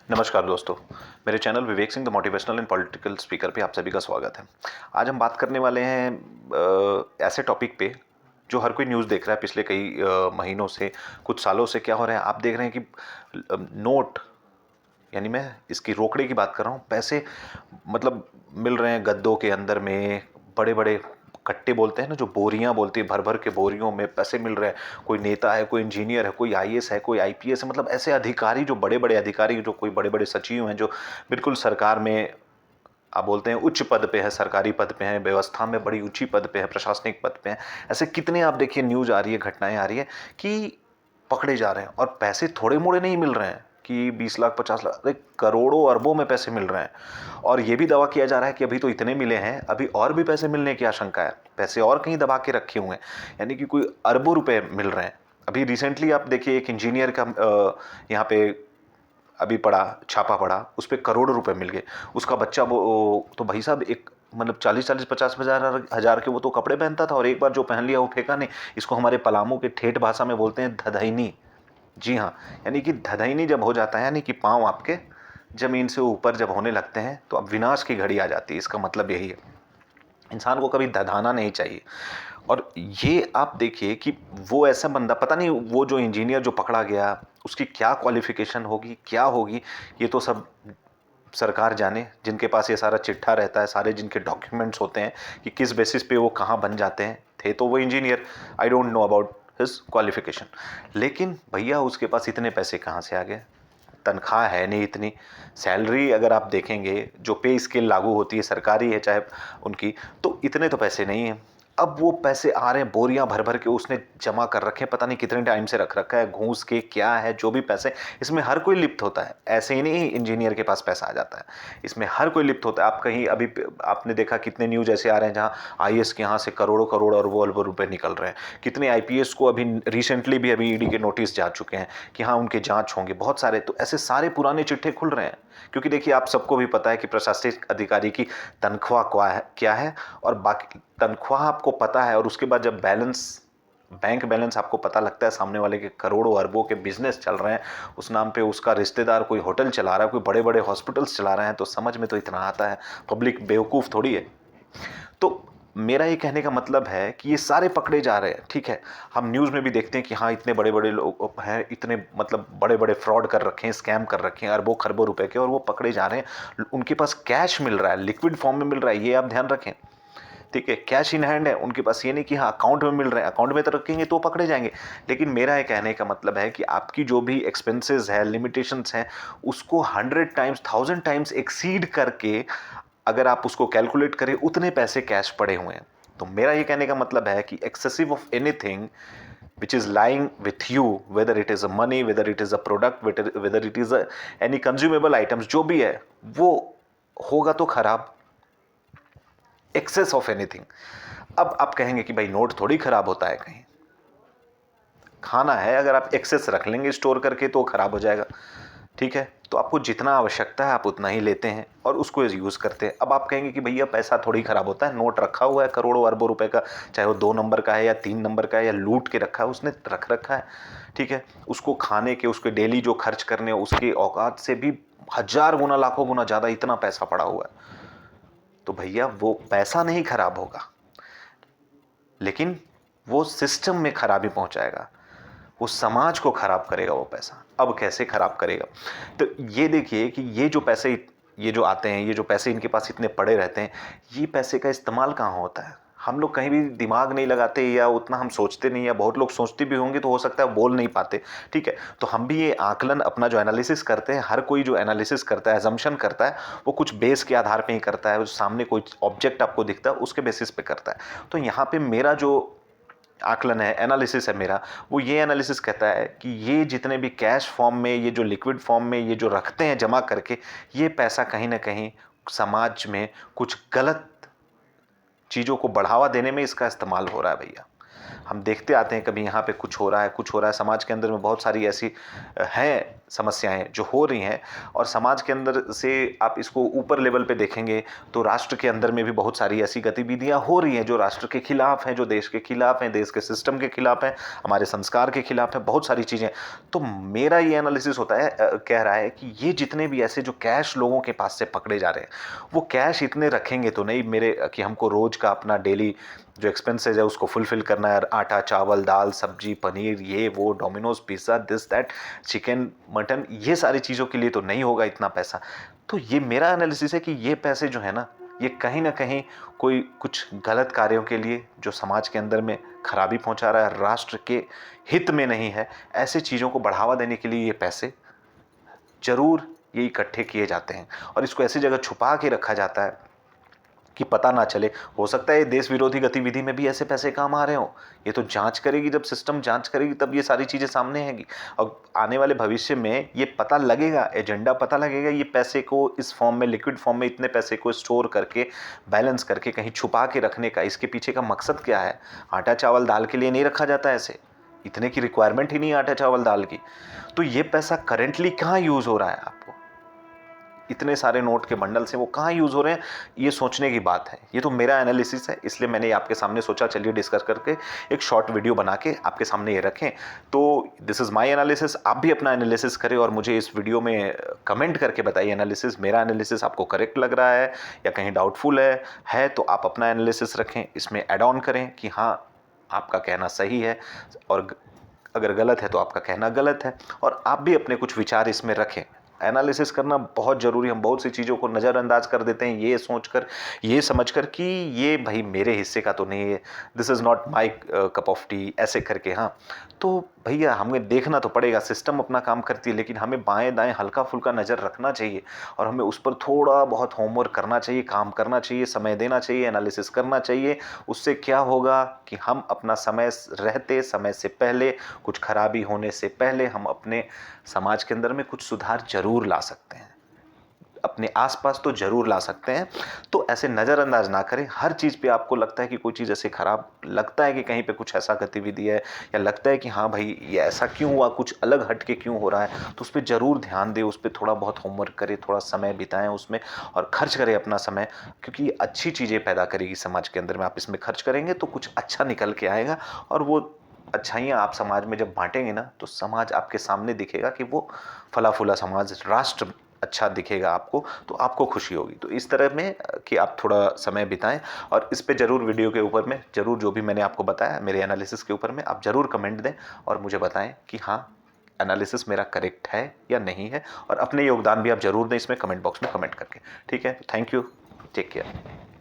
नमस्कार दोस्तों। मेरे channel Vivek Singh the motivational and political speaker पे आप सभी का स्वागत है। आज हम बात करने वाले हैं ऐसे टॉपिक पे जो हर कोई न्यूज़ देख रहा है पिछले कई महीनों से, कुछ सालों से। क्या हो रहा है, आप देख रहे हैं कि नोट, यानी मैं इसकी रोकड़े की बात कर रहा हूँ, पैसे मतलब मिल रहे हैं गद्दों के अंदर में, बड़े बड़े कट्टे बोलते हैं ना, जो बोरियां बोलती है, भर भर के बोरियों में पैसे मिल रहे हैं। कोई नेता है, कोई इंजीनियर है, कोई आईएएस है, कोई आईपीएस है, मतलब ऐसे अधिकारी, जो बड़े बड़े अधिकारी, जो कोई बड़े बड़े सचिव हैं, जो बिल्कुल सरकार में आप बोलते हैं उच्च पद पे है, सरकारी पद पे हैं, व्यवस्था में बड़ी ऊंची पद पे है, प्रशासनिक पद पे हैं। ऐसे कितने आप देखिए न्यूज़ आ रही है, घटनाएं आ रही है कि पकड़े जा रहे हैं, और पैसे थोड़े मोड़े नहीं मिल रहे हैं कि 20 लाख 50 लाख, अरे करोड़ों अरबों में पैसे मिल रहे हैं। और ये भी दावा किया जा रहा है कि अभी तो इतने मिले हैं, अभी और भी पैसे मिलने की आशंका है, पैसे और कहीं दबा के रखे हुए हैं, यानी कि कोई अरबों रुपए मिल रहे हैं। अभी रिसेंटली आप देखिए एक इंजीनियर का यहाँ पे अभी पड़ा, छापा पड़ा, उस पर करोड़ों रुपए मिल गए। उसका बच्चा वो तो भाई साहब एक मतलब 40-40-50 हजार के वो तो कपड़े पहनता था, और एक बार जो पहन लिया वो फेंका नहीं। इसको हमारे पलामू के ठेठ भाषा में बोलते हैं धधैनी। जी हाँ, यानी कि धधैनी जब हो जाता है, यानी कि पाँव आपके जमीन से ऊपर जब होने लगते हैं, तो अब विनाश की घड़ी आ जाती है। इसका मतलब यही है, इंसान को कभी धधाना नहीं चाहिए। और ये आप देखिए कि वो ऐसा बंदा, पता नहीं वो जो इंजीनियर जो पकड़ा गया, उसकी क्या क्वालिफिकेशन होगी, क्या होगी, ये तो सब सरकार जाने, जिनके पास ये सारा चिट्ठा रहता है, सारे जिनके डॉक्यूमेंट्स होते हैं कि किस बेसिस पे वो कहाँ बन जाते हैं। थे तो वो engineer, I don't know about his qualification, लेकिन भैया उसके पास इतने पैसे कहाँ से आ गए? तनख्वाह है नहीं इतनी, सैलरी अगर आप देखेंगे जो पे स्केल लागू होती है, सरकारी है चाहे उनकी, तो इतने तो पैसे नहीं हैं। अब वो पैसे आ रहे हैं बोरियां भर भर के, उसने जमा कर रखे हैं, पता नहीं कितने टाइम से रख रखा है, घूस के क्या है, जो भी पैसे, इसमें हर कोई लिप्त होता है। ऐसे ही नहीं इंजीनियर के पास पैसा आ जाता है, इसमें हर कोई लिप्त होता है। आप कहीं अभी आपने देखा कितने न्यूज ऐसे आ रहे हैं जहां आईएएस के यहाँ से करोड़ों करोड़ और वो अरबों रुपए निकल रहे हैं। कितने आईपीएस को अभी रिसेंटली भी अभी ईडी के नोटिस जा चुके हैं कि हाँ उनके जांच होंगे, बहुत सारे। तो ऐसे सारे पुराने चिट्ठे खुल रहे हैं, क्योंकि देखिए आप सबको भी पता है कि प्रशासनिक अधिकारी की तनख्वाह क्या है, और बाकी तनख्वाह आपको पता है, और उसके बाद जब बैंक बैलेंस आपको पता लगता है, सामने वाले के करोड़ों अरबों के बिजनेस चल रहे हैं, उस नाम पे उसका रिश्तेदार कोई होटल चला रहा है, कोई बड़े बड़े हॉस्पिटल्स चला रहे हैं, तो समझ में तो इतना आता है। पब्लिक बेवकूफ़ थोड़ी है। तो मेरा ये कहने का मतलब है कि ये सारे पकड़े जा रहे हैं, ठीक है। हम न्यूज़ में भी देखते हैं कि हाँ इतने बड़े बड़े लोग हैं, इतने मतलब बड़े बड़े फ्रॉड कर रखे हैं, स्कैम कर रखे हैं अरबों खरबों रुपए के, और वो पकड़े जा रहे हैं। उनके पास कैश मिल रहा है, लिक्विड फॉर्म में मिल रहा है, ये आप ध्यान रखें, ठीक है। कैश इन हैंड है उनके पास, ये नहीं कि हाँ अकाउंट में मिल रहे हैं, अकाउंट में तो रखेंगे तो पकड़े जाएंगे। लेकिन मेरा ये कहने का मतलब है कि आपकी जो भी एक्सपेंसेस है, लिमिटेशंस हैं, उसको 100 टाइम्स 1000 टाइम्स एक्सीड करके अगर आप उसको कैलकुलेट करें, उतने पैसे कैश पड़े हुए हैं। तो मेरा ये कहने का मतलब है कि excessive of anything which is lying with you, whether it is a money, whether it is a product, whether it is a any consumable items, जो भी है वो होगा तो खराब। Excess of anything. अब आप कहेंगे कि भाई नोट थोड़ी खराब होता है, कहीं खाना है, अगर आप एक्सेस रख लेंगे स्टोर करके तो खराब हो जाएगा, ठीक है। तो आपको जितना आवश्यकता है आप उतना ही लेते हैं और उसको यूज़ करते हैं। अब आप कहेंगे कि भैया पैसा थोड़ी खराब होता है, नोट रखा हुआ है करोड़ों अरबों रुपए का, चाहे वो 2 नंबर का है या 3 नंबर का है, या लूट के रखा है, उसने रख रखा है, ठीक है। उसको खाने के, उसके डेली जो खर्च करने, उसके औकात से भी 1000 गुना लाखों गुना ज़्यादा इतना पैसा पड़ा हुआ है। तो भैया वो पैसा नहीं खराब होगा, लेकिन वो सिस्टम में खराबी पहुंचाएगा, वो समाज को खराब करेगा वो पैसा। अब कैसे खराब करेगा? तो ये देखिए कि ये जो पैसे, ये जो आते हैं, ये जो पैसे इनके पास इतने पड़े रहते हैं, ये पैसे का इस्तेमाल कहाँ होता है? हम लोग कहीं भी दिमाग नहीं लगाते, या उतना हम सोचते नहीं, या बहुत लोग सोचते भी होंगे तो हो सकता है बोल नहीं पाते, ठीक है। तो हम भी ये आकलन, अपना जो एनालिसिस करते हैं, हर कोई जो एनालिसिस करता है, एजम्पशन करता है, वो कुछ बेस के आधार पे ही करता है। सामने कोई ऑब्जेक्ट आपको दिखता है उसके बेसिस पे करता है। तो यहाँ पे मेरा जो आकलन है, एनालिसिस है मेरा, वो ये एनालिसिस कहता है कि ये जितने भी कैश फॉर्म में, ये जो लिक्विड फॉर्म में ये जो रखते हैं जमा करके, ये पैसा कहीं ना कहीं समाज में कुछ गलत चीज़ों को बढ़ावा देने में इसका इस्तेमाल हो रहा है भैया। हम देखते आते हैं, कभी यहाँ पे कुछ हो रहा है, कुछ हो रहा है, समाज के अंदर में बहुत सारी ऐसी हैं समस्याएं जो हो रही हैं और समाज के अंदर से आप इसको ऊपर लेवल पे देखेंगे तो राष्ट्र के अंदर में भी बहुत सारी ऐसी गतिविधियां हो रही हैं जो राष्ट्र के खिलाफ हैं, जो देश के खिलाफ हैं, देश के सिस्टम के खिलाफ हैं, हमारे संस्कार के खिलाफ हैं, बहुत सारी चीज़ें। तो मेरा ये एनालिसिस होता है, कह रहा है कि ये जितने भी ऐसे जो कैश लोगों के पास से पकड़े जा रहे हैं वो कैश इतने रखेंगे तो नहीं मेरे कि हमको रोज का अपना डेली जो एक्सपेंसेस है उसको फुलफिल करना है, आटा चावल दाल सब्जी पनीर ये वो Domino's pizza this that chicken mutton, ये सारी चीज़ों के लिए तो नहीं होगा इतना पैसा। तो ये मेरा एनालिसिस है कि ये पैसे जो है ना ये कहीं ना कहीं कोई कुछ गलत कार्यों के लिए जो समाज के अंदर में खराबी पहुंचा रहा है, राष्ट्र के हित में नहीं है, ऐसे चीज़ों को बढ़ावा देने के लिए ये पैसे जरूर ये इकट्ठे किए जाते हैं और इसको ऐसी जगह छुपा के रखा जाता है कि पता ना चले। हो सकता है देश विरोधी गतिविधि में भी ऐसे पैसे काम आ रहे हो, ये तो जांच करेगी, जब सिस्टम जांच करेगी तब ये सारी चीज़ें सामने आएंगी और आने वाले भविष्य में ये पता लगेगा, एजेंडा पता लगेगा, ये पैसे को इस फॉर्म में लिक्विड फॉर्म में इतने पैसे को स्टोर करके बैलेंस करके कहीं छुपा के रखने का इसके पीछे का मकसद क्या है। आटा चावल दाल के लिए नहीं रखा जाता ऐसे, इतने की रिक्वायरमेंट ही नहीं है आटा चावल दाल की। तो ये पैसा करेंटली कहाँ यूज़ हो रहा है, आपको इतने सारे नोट के बंडल से वो कहाँ यूज़ हो रहे हैं, ये सोचने की बात है। ये तो मेरा एनालिसिस है, इसलिए मैंने आपके सामने सोचा चलिए डिस्कस करके एक शॉर्ट वीडियो बना के आपके सामने ये रखें। तो दिस इज़ माय एनालिसिस, आप भी अपना एनालिसिस करें और मुझे इस वीडियो में कमेंट करके बताइए एनालिसिस, मेरा एनालिसिस आपको करेक्ट लग रहा है या कहीं डाउटफुल है तो आप अपना एनालिसिस रखें, इसमें ऐड ऑन करें कि हाँ आपका कहना सही है और अगर गलत है तो आपका कहना गलत है, और आप भी अपने कुछ विचार इसमें रखें। एनालिसिस करना बहुत ज़रूरी, हम बहुत सी चीज़ों को नज़रअंदाज कर देते हैं ये सोचकर ये समझकर कि ये भाई मेरे हिस्से का तो नहीं है, this is not my cup of T ऐसे करके। हाँ तो भैया हमें देखना तो पड़ेगा, सिस्टम अपना काम करती है लेकिन हमें बाएं दाएं हल्का फुल्का नज़र रखना चाहिए और हमें उस पर थोड़ा बहुत होमवर्क करना चाहिए, काम करना चाहिए, समय देना चाहिए, एनालिसिस करना चाहिए। उससे क्या होगा कि हम अपना समय रहते समय से पहले, कुछ खराबी होने से पहले हम अपने समाज के अंदर में कुछ सुधार जरूर ला सकते हैं, अपने आसपास तो जरूर ला सकते हैं। तो ऐसे नज़रअंदाज ना करें, हर चीज़ पे आपको लगता है कि कोई चीज़ ऐसे खराब लगता है कि कहीं पे कुछ ऐसा गतिविधि है या लगता है कि हाँ भाई ये ऐसा क्यों हुआ, कुछ अलग हट के क्यों हो रहा है, तो उस पर ज़रूर ध्यान दें, उस पर थोड़ा बहुत होमवर्क करें, थोड़ा समय बिताएं उसमें और खर्च करें अपना समय, क्योंकि ये अच्छी चीज़ें पैदा करेगी समाज के अंदर में। आप इसमें खर्च करेंगे तो कुछ अच्छा निकल के आएगा और वो अच्छाइयाँ आप समाज में जब बांटेंगे ना तो समाज आपके सामने दिखेगा कि वो फला फूला समाज, राष्ट्र अच्छा दिखेगा आपको, तो आपको खुशी होगी। तो इस तरह में कि आप थोड़ा समय बिताएं और इस पे ज़रूर वीडियो के ऊपर में ज़रूर जो भी मैंने आपको बताया मेरे एनालिसिस के ऊपर में आप ज़रूर कमेंट दें और मुझे बताएं कि हाँ एनालिसिस मेरा करेक्ट है या नहीं है, और अपने योगदान भी आप ज़रूर दें इसमें कमेंट बॉक्स में कमेंट करके। ठीक है, थैंक यू, टेक केयर।